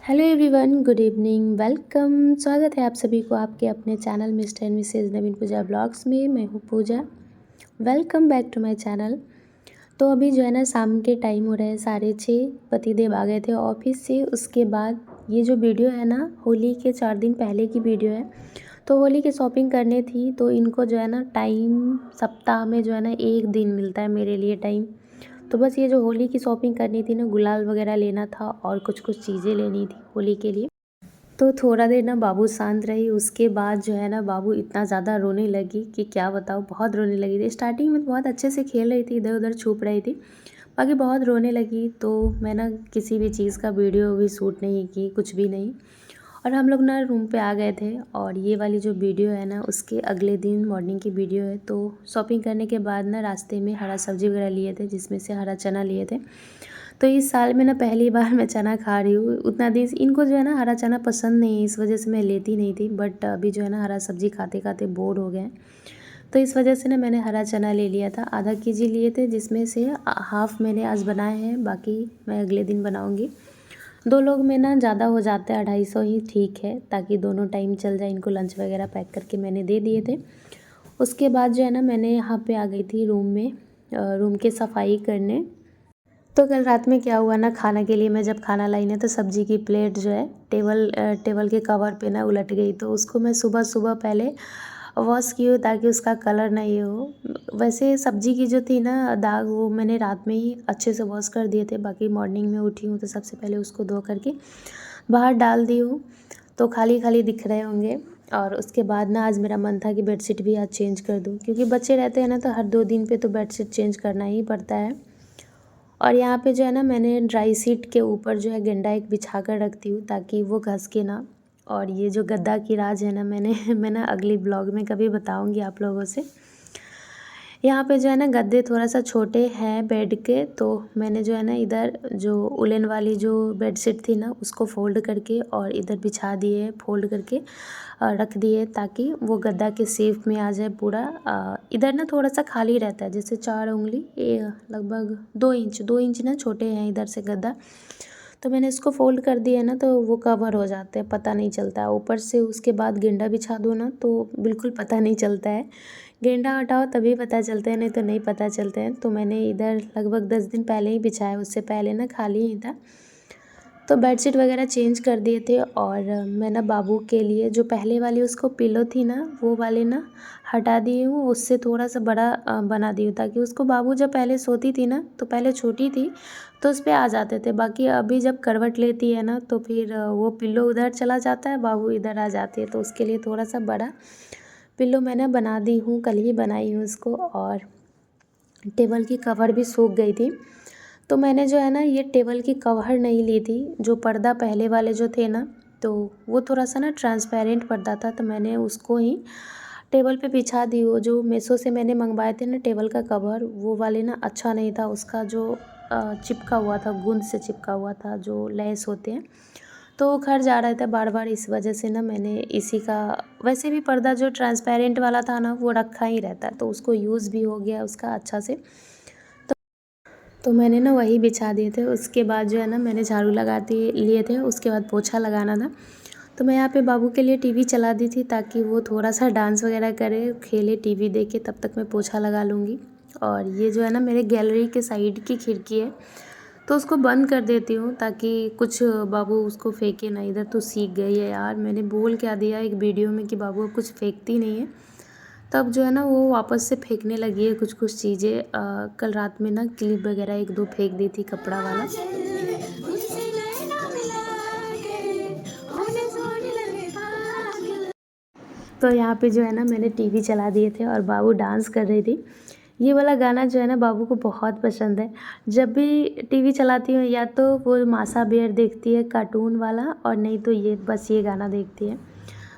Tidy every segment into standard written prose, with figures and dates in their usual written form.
Hello everyone, good evening, welcome. स्वागत है आप सभी को आपके अपने channel mister and Mrs Naveen Pooja blogs में। मैं हूँ Pooja. Welcome back to my channel. तो अभी जो है ना शाम के टाइम हो रहे हैं 6:30। पतिदेव आ गए थे ऑफिस से। उसके बाद ये जो वीडियो है ना, होली के 4 दिन पहले की वीडियो है। तो होली की शॉपिंग करनी थी, तो इनको जो है ना टाइम सप्ताह में जो है ना 1 दिन मिलता है मेरे लिए टाइम। तो बस ये जो होली की शॉपिंग करनी थी ना, गुलाल वगैरह लेना था और कुछ कुछ चीज़ें लेनी थी होली के लिए। तो थोड़ा देर ना बाबू शांत रही। उसके बाद जो है ना बाबू इतना ज़्यादा रोने लगी कि क्या बताऊँ, बहुत रोने लगी थी। स्टार्टिंग में बहुत अच्छे से खेल रही थी, इधर उधर छुप रही थी, बाकी बहुत रोने लगी। तो मैं ना किसी भी चीज़ का वीडियो भी शूट नहीं की, कुछ भी नहीं। और हम लोग ना रूम पे आ गए थे। और ये वाली जो वीडियो है ना, उसके अगले दिन मॉर्निंग की वीडियो है। तो शॉपिंग करने के बाद ना रास्ते में हरा सब्जी वगैरह लिए थे, जिसमें से हरा चना लिए थे। तो इस साल में ना पहली बार मैं चना खा रही हूँ। उतना दिन इनको जो है ना हरा चना पसंद नहीं है, इस वजह से मैं लेती नहीं थी। बट अभी जो है ना हरा सब्जी खाते खाते बोर हो गए। तो इस वजह से ना मैंने हरा चना ले लिया था। आधा केजी लिए थे, जिसमें से हाफ़ मैंने आज बनाए हैं, बाकी मैं अगले दिन बनाऊँगी। 2 लोग में ना ज़्यादा हो जाता है, 250 ही ठीक है, ताकि दोनों टाइम चल जाए। इनको लंच वगैरह पैक करके मैंने दे दिए थे। उसके बाद जो है ना मैंने यहाँ पे आ गई थी रूम में, रूम की सफाई करने। तो कल रात में क्या हुआ ना, खाना के लिए मैं जब खाना लाई ना, तो सब्ज़ी की प्लेट जो है टेबल के कवर पे ना उलट गई। तो उसको मैं सुबह सुबह पहले वॉश की हूँ, ताकि उसका कलर ना ये हो। वैसे सब्ज़ी की जो थी ना दाग, वो मैंने रात में ही अच्छे से वॉश कर दिए थे। बाकी मॉर्निंग में उठी हूँ तो सबसे पहले उसको धो करके बाहर डाल दी हूँ। तो खाली खाली दिख रहे होंगे। और उसके बाद ना आज मेरा मन था कि बेडशीट भी आज चेंज कर दूँ, क्योंकि बच्चे रहते हैं ना, तो हर 2 दिन पे तो बेडशीट चेंज करना ही पड़ता है। और यहाँ पे जो है ना मैंने ड्राई शीट के ऊपर जो है गेंडा एक बिछा कर रखती हूँ, ताकि वो घस के ना। और ये जो गद्दा की राज है ना, मैं ना अगली ब्लॉग में कभी बताऊँगी आप लोगों से। यहाँ पे जो है ना गद्दे थोड़ा सा छोटे हैं बेड के। तो मैंने जो है ना इधर जो उलन वाली जो बेडशीट थी ना, उसको फ़ोल्ड करके और इधर बिछा दिए, फ़ोल्ड करके रख दिए, ताकि वो गद्दा के शेप में आ जाए पूरा। इधर ना थोड़ा सा खाली रहता है, जैसे 4 उंगली, ये लगभग 2 इंच ना छोटे हैं इधर से गद्दा। तो मैंने इसको फ़ोल्ड कर दिया ना, तो वो कवर हो जाते हैं, पता नहीं चलता है ऊपर से। उसके बाद गेंडा बिछा दो ना, तो बिल्कुल पता नहीं चलता है। गेंडा हटाओ तभी पता चलता है, नहीं तो नहीं पता चलते हैं। तो मैंने इधर लगभग 10 दिन पहले ही बिछाया, उससे पहले ना खाली ही था। तो बेडशीट वगैरह चेंज कर दिए थे। और मैं ना बाबू के लिए जो पहले वाली उसको पिलो थी ना, वो वाले ना हटा दी हूँ, उससे थोड़ा सा बड़ा बना दी हूँ, ताकि उसको बाबू जब पहले सोती थी ना, तो पहले छोटी थी तो उस पर आ जाते थे। बाकी अभी जब करवट लेती है ना, तो फिर वो पिल्लो उधर चला जाता है, बाबू इधर आ जाती है। तो उसके लिए थोड़ा सा बड़ा पिल्लो मैंने बना दी हूँ, कल ही बनाई हूँ उसको। और टेबल की कवर भी सूख गई थी। तो मैंने जो है ना ये टेबल की कवर नहीं ली थी, जो पर्दा पहले वाले जो थे ना, तो वो थोड़ा सा ना ट्रांसपेरेंट पर्दा था, तो मैंने उसको ही टेबल पे बिछा दी। वो जो मीशो से मैंने मंगवाए थे ना टेबल का कवर, वो वाले ना अच्छा नहीं था। उसका जो चिपका हुआ था, गूंद से चिपका हुआ था, जो लेस होते हैं, तो वो खर जा रहा था बार बार। इस वजह से ना मैंने इसी का, वैसे भी पर्दा जो ट्रांसपेरेंट वाला था ना, वो रखा ही रहता है, तो उसको यूज़ भी हो गया उसका अच्छा से। तो मैंने ना वही बिछा दिए थे। उसके बाद जो है ना मैंने झाड़ू लगाते लिए थे, उसके बाद पोछा लगाना था। तो मैं यहाँ पे बाबू के लिए टीवी चला दी थी, ताकि वो थोड़ा सा डांस वगैरह करे, खेले, टीवी देखे, तब तक मैं पोछा लगा लूँगी। और ये जो है ना मेरे गैलरी के साइड की खिड़की है, तो उसको बंद कर देती हूँ, ताकि कुछ बाबू उसको फेंके ना इधर। तो सीख गई है यार, मैंने बोल क्या दिया एक वीडियो में कि बाबू कुछ फेंकती नहीं है, तब जो है ना वो वापस से फेंकने लगी है कुछ कुछ चीज़ें। कल रात में ना क्लिप वगैरह 1-2 फेंक दी थी, कपड़ा वाला। तो यहाँ पे जो है ना मैंने टीवी चला दिए थे और बाबू डांस कर रही थी। ये वाला गाना जो है ना बाबू को बहुत पसंद है। जब भी टीवी चलाती हूँ, या तो वो मासा बेयर देखती है कार्टून वाला, और नहीं तो ये बस ये गाना देखती है।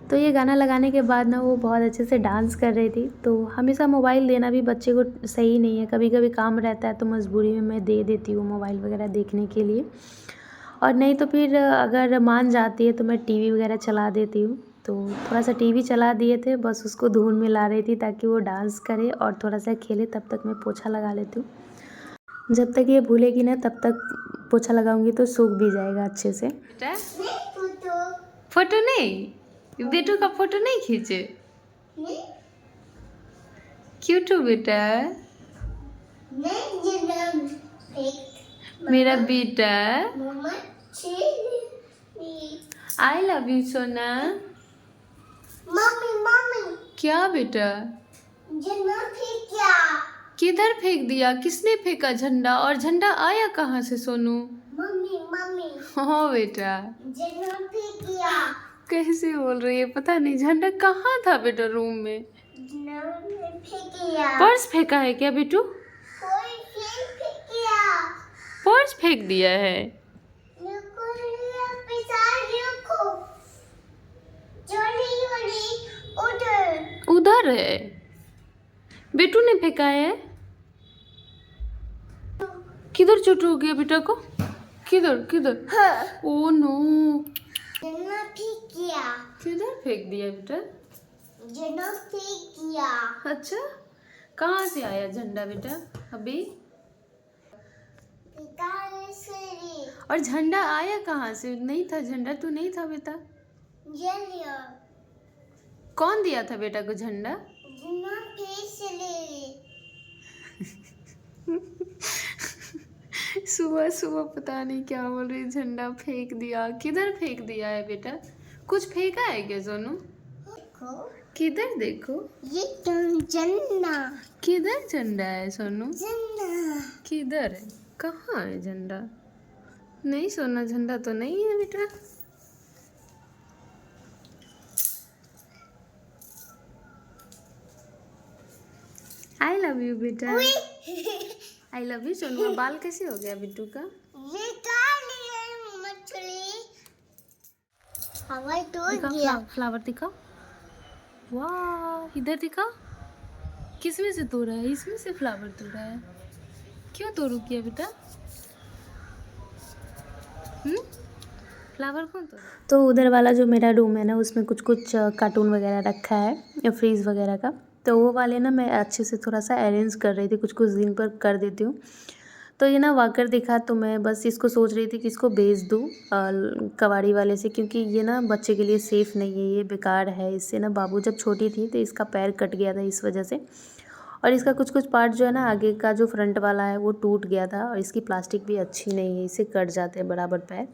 तो ये गाना लगाने के बाद ना वो बहुत अच्छे से डांस कर रही थी। तो हमेशा मोबाइल देना भी बच्चे को सही नहीं है, कभी कभी काम रहता है तो मजबूरी में मैं दे देती हूँ मोबाइल वगैरह देखने के लिए। और नहीं तो फिर अगर मान जाती है तो मैं टीवी वगैरह चला देती हूँ। तो थोड़ा सा टीवी चला दिए थे, बस उसको धुन में ला रही थी, ताकि वो डांस करे और थोड़ा सा खेले, तब तक मैं पोछा लगा लेती हूँ। जब तक ये भूलेगी ना तब तक पोछा लगाऊंगी तो सूख भी जाएगा अच्छे से। बेटा फोटो नहीं, बेटू का फोटो नहीं खींचे। क्यूट हो बेटा मेरा बेटा। आई लव यू सोना। क्या बेटा किधर फेंक दिया, किसने फेंका झंडा, और झंडा आया कहाँ से सोनू? हाँ बेटा कैसे बोल रही है पता नहीं। झंडा कहाँ था बेटा? रूम में पर्स फेंका है क्या बेटू? पर्स फेंक दिया है। उधर है बेटू ने फेंका है। किधर चोट हो गया बेटा को? किधर किधर? ओ नो किधर फेंक दिया बेटा? अच्छा कहाँ से आया झंडा बेटा अभी? और झंडा आया कहाँ से? नहीं था झंडा, तू नहीं था बेटा। कौन दिया था बेटा को झंडा? सुबह सुबह पता नहीं क्या बोल रही। झंडा फेंक दिया, किधर फेंक दिया है बेटा? कुछ फेंका है क्या सोनू? किधर देखो। ये झंडा किधर? झंडा है सोनू? किधर है? कहाँ है झंडा? नहीं सोना झंडा तो नहीं है बेटा। आई लव यू बेटा। I love you Sonu. बाल कैसे हो गया बिट्टू का? फ्लावर दिखा। वाह इधर दिखा। किसमें से तोड़ा है? इसमें से फ्लावर तोड़ा है। क्यों तोड़ू किया बेटा? फ्लावर कौन तोड़ा? तो उधर वाला जो मेरा रूम है ना उसमें कुछ कुछ कार्टून वगैरह रखा है या फ्रीज वगैरह का। तो वो वाले ना मैं अच्छे से थोड़ा सा अरेंज कर रही थी, कुछ कुछ दिन पर कर देती हूँ। तो ये ना वाकर दिखा तो मैं बस इसको सोच रही थी कि इसको बेच दूँ कबाड़ी वाले से, क्योंकि ये ना बच्चे के लिए सेफ़ नहीं है, ये बेकार है। इससे ना बाबू जब छोटी थी तो इसका पैर कट गया था इस वजह से, और इसका कुछ कुछ पार्ट जो है ना आगे का जो फ्रंट वाला है वो टूट गया था, और इसकी प्लास्टिक भी अच्छी नहीं है, इससे कट जाते हैं बराबर पैर।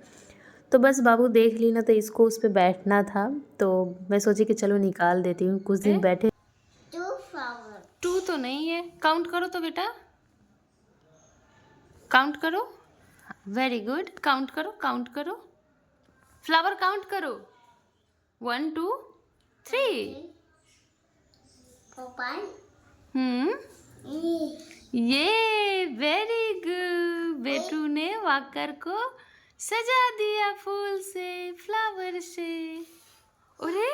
तो बस बाबू देख ली ना तो इसको उस पर बैठना था, तो मैं सोची कि चलो निकाल देती हूँ। कुछ दिन बैठे। टू तो नहीं है, काउंट करो तो बेटा, काउंट करो। वेरी गुड, काउंट करो, काउंट करो। फ्लावर काउंट करो। 1 2 3। ये वेरी गुड। बेटू ने वाकर को सजा दिया फूल से, फ्लावर से। अरे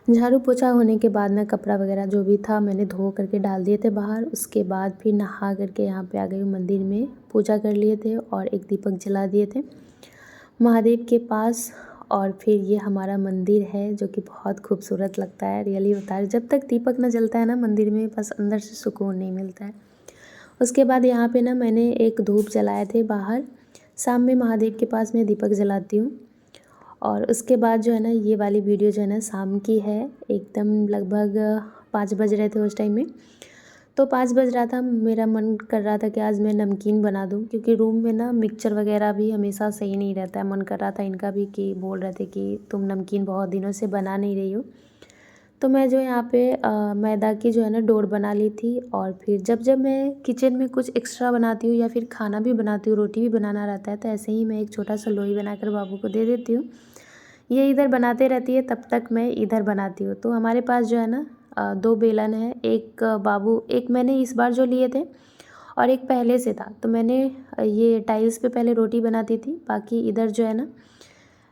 झाड़ू पोछा होने के बाद ना कपड़ा वगैरह जो भी था मैंने धो करके डाल दिए थे बाहर। उसके बाद फिर नहा करके यहाँ पे आ गई हूँ मंदिर में, पूजा कर लिए थे और एक दीपक जला दिए थे महादेव के पास। और फिर ये हमारा मंदिर है जो कि बहुत खूबसूरत लगता है, रियली बता रही। जब तक दीपक ना जलता है ना मंदिर में, बस अंदर से सुकून नहीं मिलता है। उसके बाद यहाँ पे ना मैंने एक धूप जलाए थे बाहर, शाम में महादेव के पास मैं दीपक जलाती हूँ। और उसके बाद जो है ना ये वाली वीडियो जो है ना शाम की है, एकदम लगभग 5 बज रहे थे उस टाइम में। तो 5 बज रहा था, मेरा मन कर रहा था कि आज मैं नमकीन बना दूं, क्योंकि रूम में ना मिक्सचर वगैरह भी हमेशा सही नहीं रहता है। मन कर रहा था इनका भी कि बोल रहे थे कि तुम नमकीन बहुत दिनों से बना नहीं रही हो। तो मैं जो यहाँ पे मैदा की जो है ना डोर बना ली थी। और फिर जब जब मैं किचन में कुछ एक्स्ट्रा बनाती हूँ या फिर खाना भी बनाती हूँ, रोटी भी बनाना रहता है, तो ऐसे ही मैं एक छोटा सा लोई बनाकर बाबू को दे देती हूँ। ये इधर बनाते रहती है, तब तक मैं इधर बनाती हूँ। तो हमारे पास जो है ना 2 बेलन है, एक बाबू, एक मैंने इस बार जो लिए थे और एक पहले से था। तो मैंने ये टाइल्स पे पहले रोटी बनाती थी, बाकी इधर जो है ना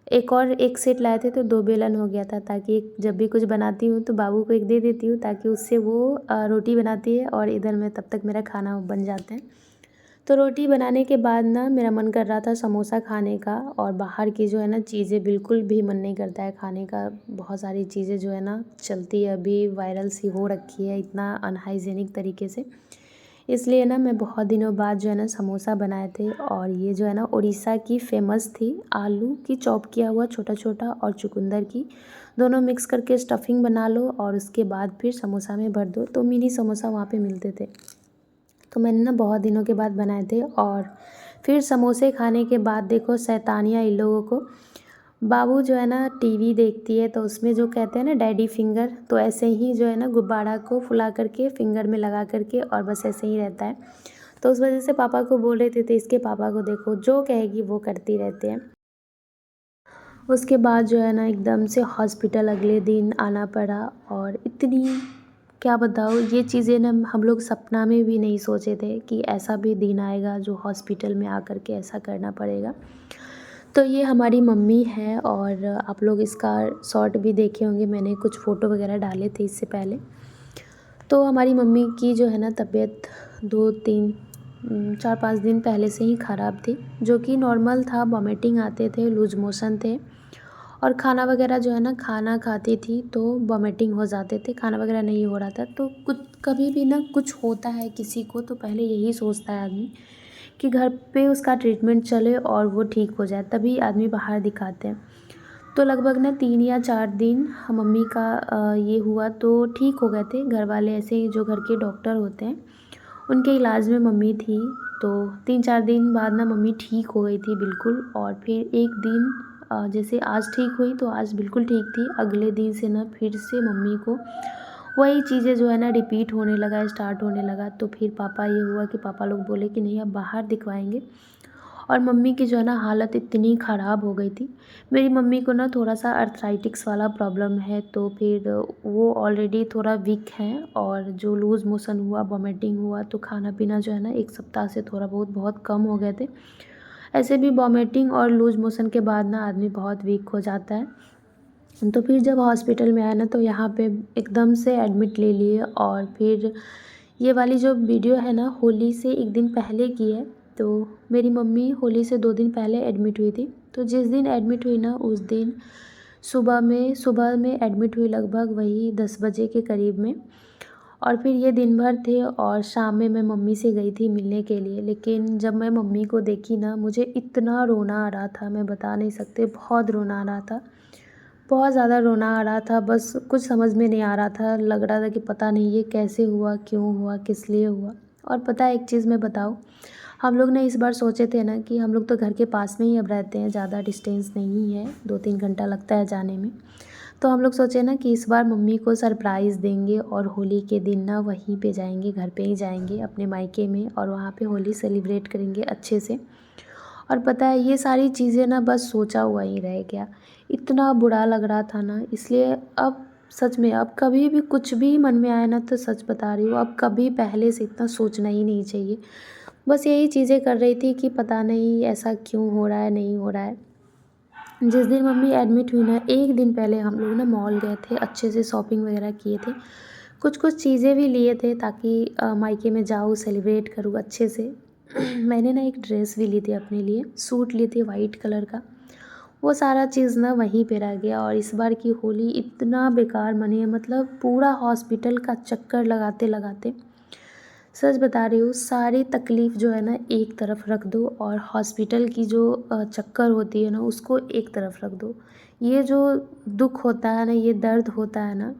एक और एक सेट लाए थे, तो 2 बेलन हो गया था, ताकि जब भी कुछ बनाती हूँ तो बाबू को एक दे देती हूँ, ताकि उससे वो रोटी बनाती है और इधर मैं तब तक मेरा खाना बन जाता है। तो रोटी बनाने के बाद ना मेरा मन कर रहा था समोसा खाने का, और बाहर की जो है ना चीज़ें बिल्कुल भी मन नहीं करता है खाने का। बहुत सारी चीज़ें जो है ना चलती है, अभी वायरल सी हो रखी है इतना अनहाइजीनिक तरीके से। इसलिए ना मैं बहुत दिनों बाद जो है ना समोसा बनाए थे, और ये जो है ना उड़ीसा की फ़ेमस थी। आलू की चॉप किया हुआ छोटा छोटा और चुकंदर की दोनों मिक्स करके स्टफिंग बना लो, और उसके बाद फिर समोसा में भर दो। तो मिनी समोसा वहाँ पे मिलते थे, तो मैंने ना बहुत दिनों के बाद बनाए थे। और फिर समोसे खाने के बाद देखो शैतानियाँ इन लोगों को। बाबू जो है ना टीवी देखती है, तो उसमें जो कहते हैं ना डैडी फिंगर, तो ऐसे ही जो है ना गुब्बारा को फुला करके फिंगर में लगा करके और बस ऐसे ही रहता है। तो उस वजह से पापा को बोल रहे थे, तो इसके पापा को देखो जो कहेगी वो करती रहते हैं। उसके बाद जो है ना एकदम से हॉस्पिटल अगले दिन आना पड़ा, और इतनी क्या बताऊँ, ये चीज़ें ना हम लोग सपना में भी नहीं सोचे थे कि ऐसा भी दिन आएगा जो हॉस्पिटल में आकर के ऐसा करना पड़ेगा। तो ये हमारी मम्मी है, और आप लोग इसका शॉर्ट भी देखे होंगे, मैंने कुछ फ़ोटो वगैरह डाले थे इससे पहले। तो हमारी मम्मी की जो है ना तबीयत 2-3 4-5 दिन पहले से ही ख़राब थी, जो कि नॉर्मल था। वॉमिटिंग आते थे, लूज़ मोशन थे, और खाना वगैरह जो है ना खाना खाती थी तो वॉमिटिंग हो जाते थे, खाना वगैरह नहीं हो रहा था। तो कुछ कभी भी ना कुछ होता है किसी को, तो पहले यही सोचता है आदमी कि घर पे उसका ट्रीटमेंट चले और वो ठीक हो जाए, तभी आदमी बाहर दिखाते हैं। तो लगभग ना 3 या 4 दिन मम्मी का ये हुआ तो ठीक हो गए थे। घर वाले ऐसे ही जो घर के डॉक्टर होते हैं उनके इलाज में मम्मी थी। तो 3-4 दिन बाद ना मम्मी ठीक हो गई थी बिल्कुल। और फिर एक दिन जैसे आज ठीक हुई, तो आज बिल्कुल ठीक थी। अगले दिन से ना फिर से मम्मी को वही चीज़ें जो है ना रिपीट होने लगा, स्टार्ट होने लगा। तो फिर पापा ये हुआ कि पापा लोग बोले कि नहीं अब बाहर दिखवाएंगे। और मम्मी की जो है ना हालत इतनी ख़राब हो गई थी। मेरी मम्मी को ना थोड़ा-सा अर्थराइटिक्स वाला प्रॉब्लम है, तो फिर वो ऑलरेडी थोड़ा वीक हैं, और जो लूज़ मोशन हुआ, वॉमिटिंग हुआ, तो खाना-पीना जो है ना 1 सप्ताह से थोड़ा बहुत कम हो गए थे। ऐसे भी वॉमिटिंग और लूज़ मोशन के बाद ना आदमी बहुत वीक हो जाता है। तो फिर जब हॉस्पिटल में आया ना, तो यहाँ पे एकदम से एडमिट ले लिए। और फिर ये वाली जो वीडियो है ना होली से 1 दिन पहले की है। तो मेरी मम्मी होली से 2 दिन पहले एडमिट हुई थी। तो जिस दिन एडमिट हुई ना उस दिन सुबह में एडमिट हुई, लगभग वही 10 बजे के करीब में। और फिर ये दिन भर थे, और शाम में मैं मम्मी से गई थी मिलने के लिए। लेकिन जब मैं मम्मी को देखी ना, मुझे इतना रोना आ रहा था, मैं बता नहीं सकती, बहुत रोना आ रहा था। बहुत ज़्यादा रोना आ रहा था, बस कुछ समझ में नहीं आ रहा था। लग रहा था कि पता नहीं ये कैसे हुआ, क्यों हुआ, किस लिए हुआ। और पता है एक चीज़ मैं बताऊँ, हम लोग ने इस बार सोचे थे ना कि हम लोग तो घर के पास में ही अब रहते हैं, ज़्यादा डिस्टेंस नहीं है, 2-3 घंटा लगता है जाने में। तो हम लोग सोचे ना कि इस बार मम्मी को सरप्राइज़ देंगे, और होली के दिन ना वहीं पे जाएंगे, घर पे ही जाएंगे अपने मायके में, और वहाँ पे होली सेलिब्रेट करेंगे अच्छे से। और पता है ये सारी चीज़ें ना बस सोचा हुआ ही रह गया। इतना बुरा लग रहा था ना, इसलिए अब सच में अब कभी भी कुछ भी मन में आए ना, तो सच बता रही हूँ, अब कभी पहले से इतना सोचना ही नहीं चाहिए। बस यही चीज़ें कर रही थी कि पता नहीं ऐसा क्यों हो रहा है, नहीं हो रहा है। जिस दिन मम्मी एडमिट हुई ना, 1 दिन पहले हम लोग ना मॉल गए थे, अच्छे से शॉपिंग वगैरह किए थे। कुछ-कुछ चीज़ें भी लिए थे ताकि मायके में जाऊँ, सेलिब्रेट करूँ अच्छे से। मैंने ना एक ड्रेस भी ली थी अपने लिए, सूट ली थी वाइट कलर का। वो सारा चीज़ ना वहीं पे रह गया, और इस बार की होली इतना बेकार मनी है, मतलब पूरा हॉस्पिटल का चक्कर लगाते-लगाते, सच बता रही हूँ, सारी तकलीफ़ जो है ना एक तरफ रख दो, और हॉस्पिटल की जो चक्कर होती है ना उसको एक तरफ रख दो। ये जो दुःख होता है ना, ये दर्द होता है ना,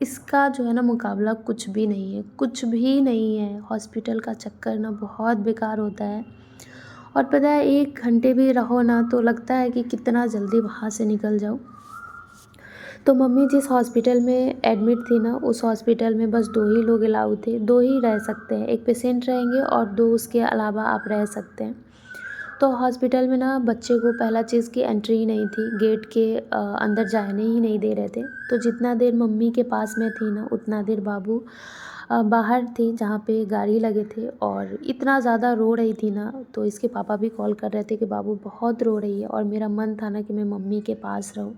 इसका जो है ना मुकाबला कुछ भी नहीं है, कुछ भी नहीं है। हॉस्पिटल का चक्कर ना बहुत बेकार होता है। और पता है 1 घंटे भी रहो ना, तो लगता है कि कितना जल्दी वहाँ से निकल जाऊँ। तो मम्मी जिस हॉस्पिटल में एडमिट थी ना, उस हॉस्पिटल में बस 2 ही लोग अलाउ थे, 2 ही रह सकते हैं, 1 पेशेंट रहेंगे और 2 उसके अलावा आप रह सकते हैं। तो हॉस्पिटल में ना बच्चे को पहला चीज़ की एंट्री ही नहीं थी, गेट के अंदर जाने ही नहीं दे रहे थे। तो जितना देर मम्मी के पास में थी ना, उतना देर बाबू बाहर थी जहाँ पे गाड़ी लगे थे, और इतना ज़्यादा रो रही थी ना, तो इसके पापा भी कॉल कर रहे थे कि बाबू बहुत रो रही है, और मेरा मन था ना कि मैं मम्मी के पास रहूँ।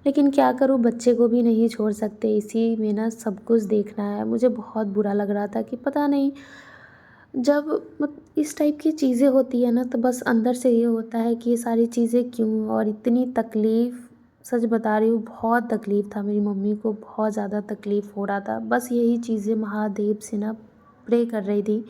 लेकिन क्या करूँ, बच्चे को भी नहीं छोड़ सकते, इसी में ना सब कुछ देखना है। मुझे बहुत बुरा लग रहा था कि पता नहीं जब इस टाइप की चीज़ें होती है ना, तो बस अंदर से ये होता है कि ये सारी चीज़ें क्यों, और इतनी तकलीफ़, सच बता रही हूँ बहुत तकलीफ़ था मेरी मम्मी को, बहुत ज़्यादा तकलीफ़ हो रहा था। बस यही चीज़ें महादेव से ना प्रे कर रही थी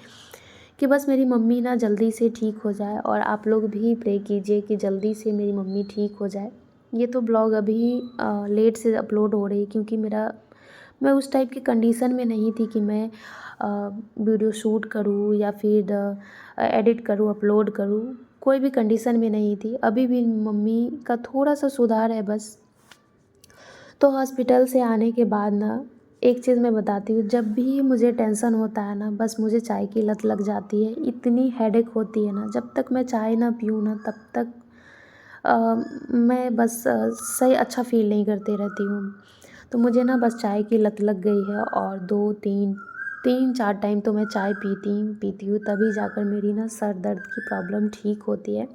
कि बस मेरी मम्मी ना जल्दी से ठीक हो जाए, और आप लोग भी प्रे कीजिए कि जल्दी से मेरी मम्मी ठीक हो जाए। ये तो ब्लॉग अभी लेट से अपलोड हो रही, क्योंकि मैं उस टाइप की कंडीशन में नहीं थी कि मैं वीडियो शूट करूँ या फिर एडिट करूँ, अपलोड करूँ, कोई भी कंडीशन में नहीं थी। अभी भी मम्मी का थोड़ा सा सुधार है बस। तो हॉस्पिटल से आने के बाद ना, एक चीज़ मैं बताती हूँ, जब भी मुझे टेंशन होता है ना, बस मुझे चाय की लत लग जाती है। इतनी हेडेक होती है ना, जब तक मैं चाय ना पीऊँ ना, तब तक अ, मैं बस सही अच्छा फ़ील नहीं करती रहती हूँ। तो मुझे ना बस चाय की लत लग गई है, और 2-3 3-4 टाइम तो मैं चाय पीती हूँ, तभी जाकर मेरी ना सर दर्द की प्रॉब्लम ठीक होती है।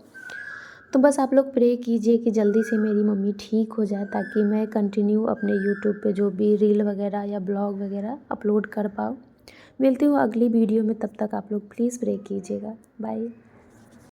तो बस आप लोग प्रे कीजिए कि जल्दी से मेरी मम्मी ठीक हो जाए, ताकि मैं कंटिन्यू अपने यूट्यूब पे जो भी रील वगैरह या ब्लॉग वगैरह अपलोड कर पाऊँ। मिलती हूँ अगली वीडियो में, तब तक आप लोग प्लीज़ प्रे कीजिएगा। बाय।